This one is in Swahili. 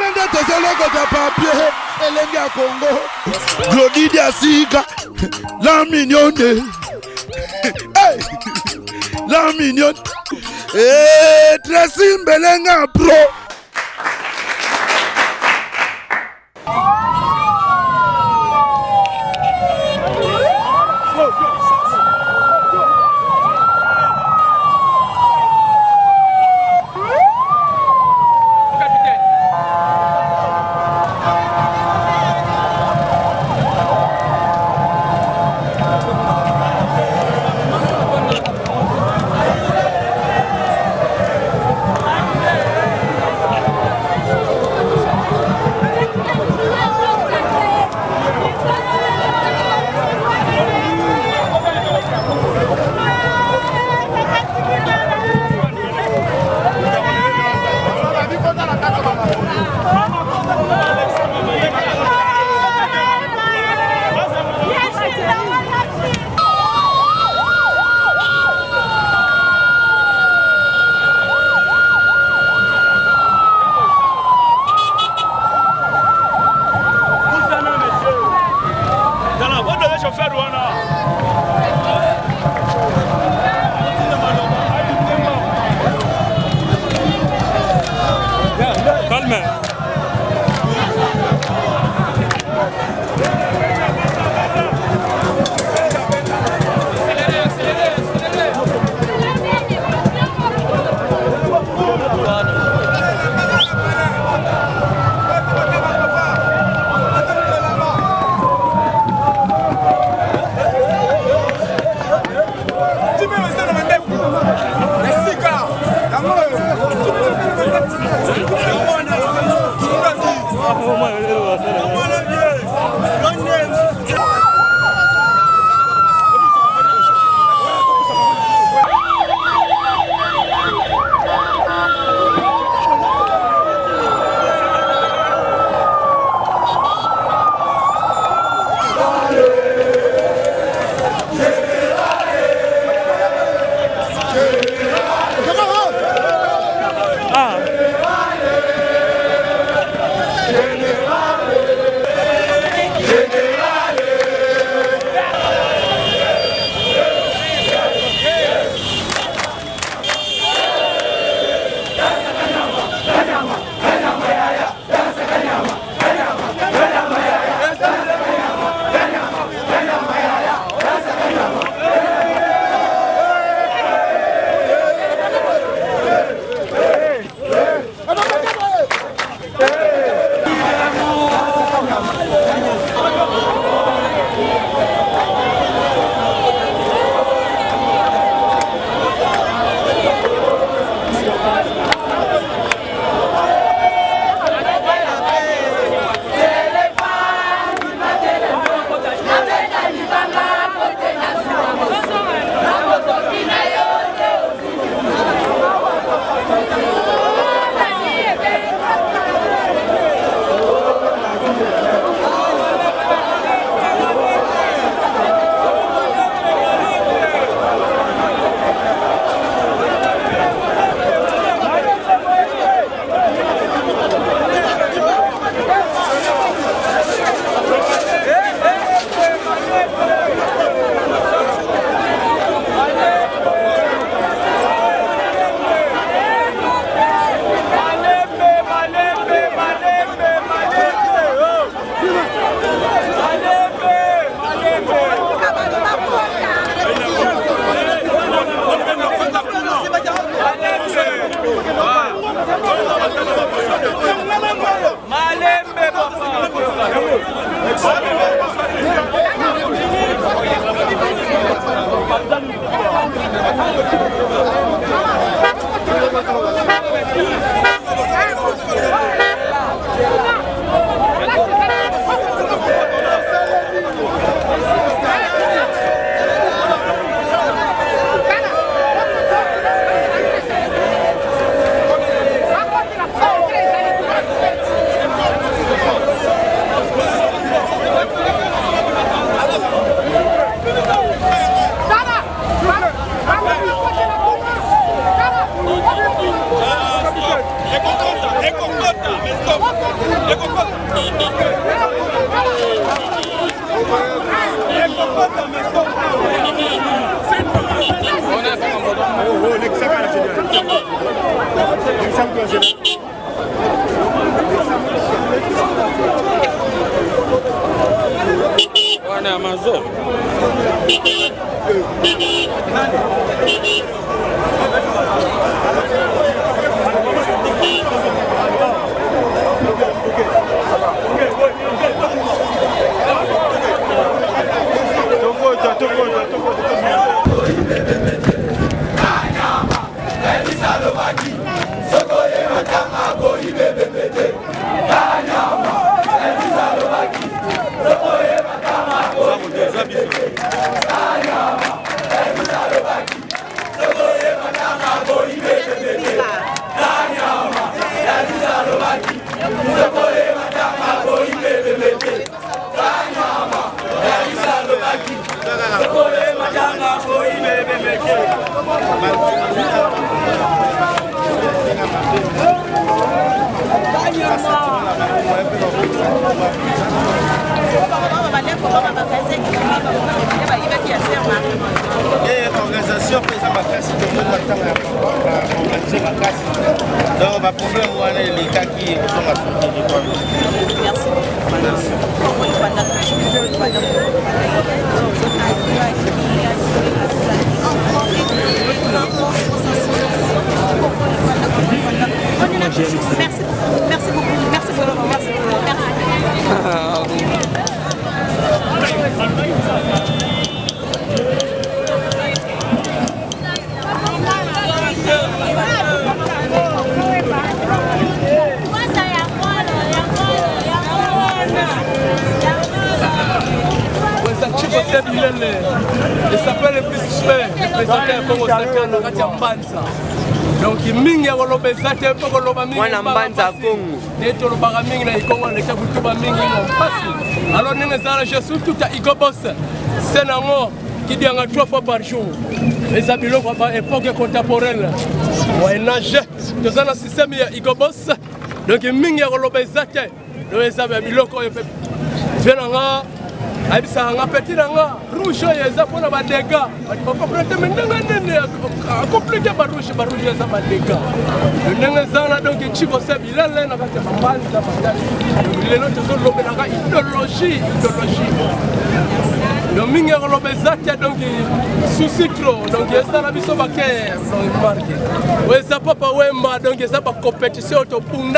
Nende teseloko ta papier, elenge ya Congo. Glodidi Asiga, la mignonne. Hey, la mignonne. Tracy Mbelenga pro. Come on. Amazon. Donc, ma problème, les cas qui sont à merci. Merci beaucoup. Merci pour le moment. Et ça fait le plus suspect de présenter un Congo Sacré dans Katia Mbanza. Donc, mingi ya koloba ezate po koloba mingi mwana Mbanza Congo. Neto lobaka mingi na Congo na ka kutuba mingi na pasi. Alors nene zala je surtout ta Igobos. C'est nango qui dit en 3 fois par jour. Les habilo kwa époque contemporaine. Moyen-âge. Dans un système ya Igobos. Donc mingi ya koloba ezate. Les habilo ko venanga Abisa nga petit nga rouge yeza pona ba dégâts ba complète mendenga nene compliqué ba rouge yeza ba dégâts ndenga zana donc chiko sebila le na kati Mbanza batali lelo tozo lobela ka idéologie le mingi lobe zati donc souci trop donc yeza na biso ba ke donc marque weza papa wemba donc yeza ba compétition to